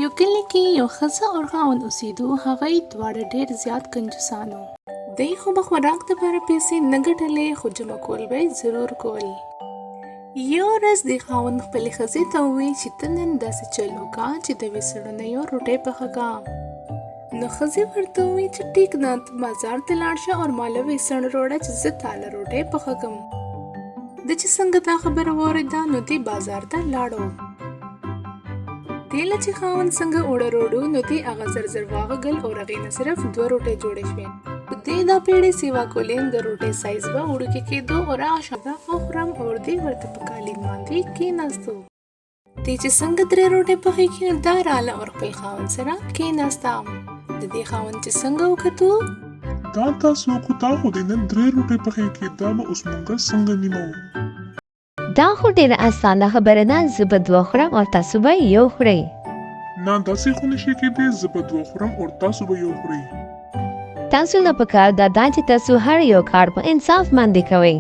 یو کلی کې یو ښځه او خاوند اوسېدو. هغوی دواړه ډېر زیات کنجوسان وو. دوی خو به خوراک دپاره پیسې نه ګټلې، خو جمع کول به یې ضرور کول. یو ورځ د خاوند خپلې ښځې ته وویل چې ته نن داسې چل وکړه چې د ویسړو نه یو روټۍ پخه کړه. نو ښځې ورته وویل چې ټیک ده، ته بازار ته لاړ شه او ماله ویسڼ راوړه چې زه تاله روټۍ پخه کړم. ده چې څنګه دا خبره واورېده نو دی بازار ته لاړو. دیله چې خاوند څنګه اوړه روړو نو دی هغه زر زر واغږل او هغې نه صرف 2 روټۍ جوړې شوې. دی دا پیړۍ سیوا کولې د روټۍ سایز به وړوکی کېدو او راشه دا وخورم او دی ورته په قالین باندې کېناستو. دی چې څنګه 3 روټۍ پخې کړې نو دا راله او خپل خاوند سره کېناسته. د دې خاوند چې څنګه وکتو دا تاسو وکړه خو دې نن 3 روټۍ پخې کړې، دا به اوس مونږ څنګه نیمو؟ دا خو ډېره اسانه خبره ده، زه به 2 خورم او تاسو به 1 خورئ. نه داسې خو نشي کېدی، زه به 2 خورم او تاسو به 1 خورئ. تاسو له پکار دا چې تاسو هر یو کار په انصاف باندې کوئ.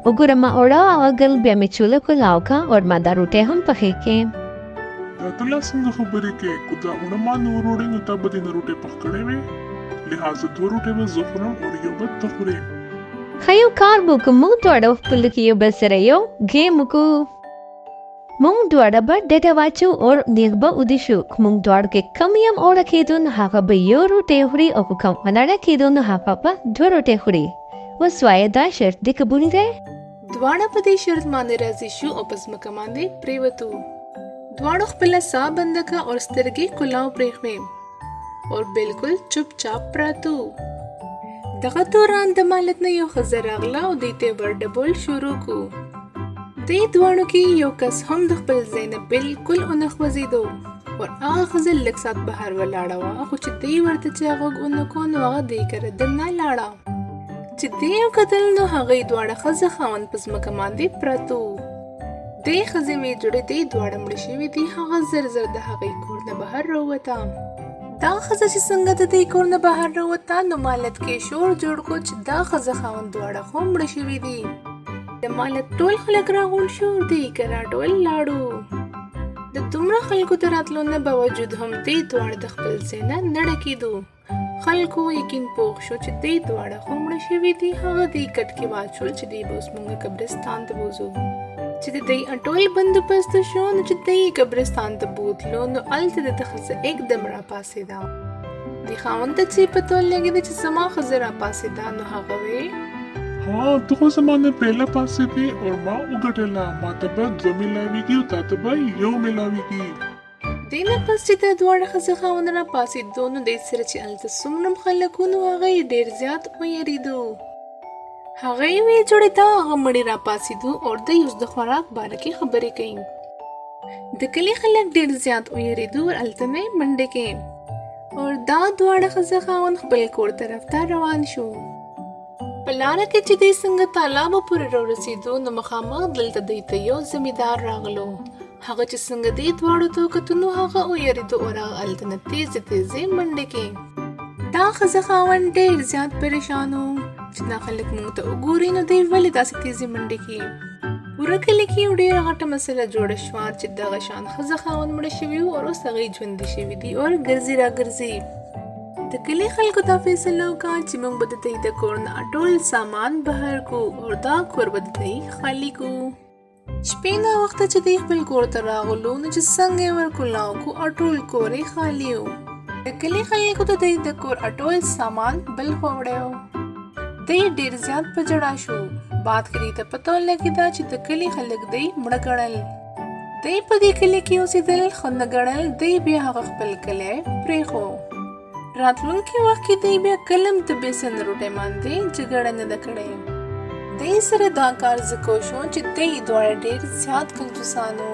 وګوره ما اوړه واغږل، بیا مې چوله کولاو کړه او ما دا روټۍ هم پخې کړې. دا ته لا څنګه خبرې کوې؟ که دا اوړه ما نه وروړې نو تا به دې نه روټۍ پخ کړې وې. لهذا 2 روټۍ به زه خورم او 1 به ته خورې. ښه یو کار به وکړو، موږ دواړه خپلو کې یو بل سره یو ګیم وکړو. موږ دواړه به ډډه واچو او نیغ به ویده شو. که موږ دواړو کې کم یم اوړه کېدو نو هغه به 1 روټۍ خوري او که کم ونړه کېدو نو هغه به 2 روټۍ خوري. اوس وایه دا شرط دې قبول دی؟ دواړه په دې شرط باندې راضي شو او په ځمکه باندې پرېوتو. دواړو خپله ساه بنده کړه او سترګې کلاو پرېښوې او بالکل چپ چاپ پراتو. دغه دوران د مالت نه یو ښځه راغله او دوی ته ور ډبول شروع کړو. دې دواړو کې یو کس هم د خپل ځای نه بالکل ونه خوځېدو او هغه ښځه لږ ساعت بهر ولاړه وه، خو چې دی ورته چې غږ ونه کړو نو هغه دې کره دننه لاړه. چې دی وکتل نو هغې دواړه ښځه خاوند په ځمکه باندې پرتو. دې ښځې ویې جوړې دی دواړه مړه شوي دي. هغه زر زر د هغې کور نه بهر راووته. دا ښځه چې څنګه د دې کور نه بهر راووته نو مالت کې شور جوړ کړو چې دا ښځه خاوند دواړه خو مړه شوي دي. د مالت ټول خلک راغونډ شو، دې کره ټول لاړو. د دومره خلکو د راتلو نه باوجود هم دې دواړه د خپل ځای نه نړه کېدو. خلکو یقین پوخ شو چې دې دواړه خو مړه شوي دي. هغه دې کټ کې واچول چې دې به اوس مونږ قبرستان ته بوځو. چې د دې ټول بندوبست شو نو چې دې قبرستان ته بوتلو نو هلته د ښځه एकदम راپاڅېده. د خاوند ته چې پته ولګېده چې زما ښځه راپاڅېده نو هغه ویې ها ته خو زما نه پهله پاڅېدې او ما وګټله، ما ته به 2 میلاویږي او تا ته به 1 میلاویږي. دې نه پس چې د دواړه ښځې خاوند راپاڅېدو نو دې سره چې هلته څومره خلک وو نو هغه یې ډېر زیات ویرېدو. هغه یې ویې جوړې دا هغه مړي راپاڅېدو او دوی اوس د خوراک باره کې خبرې کوي. د کلي خلک ډېر زیات ویرېدو او هلته نه یې منډې کوي او دا دواړه ښځه خاوند خپل کور طرف ته روان شو. په لاره کې چې دوی څنګه تالابو پورې راورسېدو نو مخامخ دلته دوی ته یو زمیندار راغلو. هغه چې څنګه دې دواړو ته وکتو نو هغه ویرېدو او هغه هلته نه تیزې تیزې منډې کوي. دا ښځه خاوند ډېر زیات پریشان و چې دا خلک موږ ته وګوري نو دوی ولې داسې تیزې منډې کوي. پوره کلي کې یو ډېره غټه مسله جوړه شوه چې دغه شان ښځه خاوند مړه شوي وو او اوس هغې ژوندي شوي دي او ګرځي راګرځي. د کلي خلکو دا فیصله وکړه چې موږ به د دوی د کور نه ټول سامان بهر کړو او دا کور به د دوی خالي کړو. شپې ناوخته چې دوی خپل کور ته راغلو نو چې څنګه یې ور کولاو کړو او ټول کور یې خالي و. د کلي خلکو د دوی د کور ټول سامان بل خوا وړی و. دوی ډېر زیات په ژړا شو. بعد کې دوی ته پته ولګېده چې د کلي خلک دوی مړه ګڼل. دوی په دې کلي کې اوسېدل خو نه ګڼل دوی بیا هغه خپل کلی پرېښو. راتلونکي وخت کې دوی بیا کله هم د بېسن روټۍ باندې جګړه نه ده کړې. دوی سره دا کار ځکه وشو چې دوی دواړه ډېر زیات کنجوسان وو.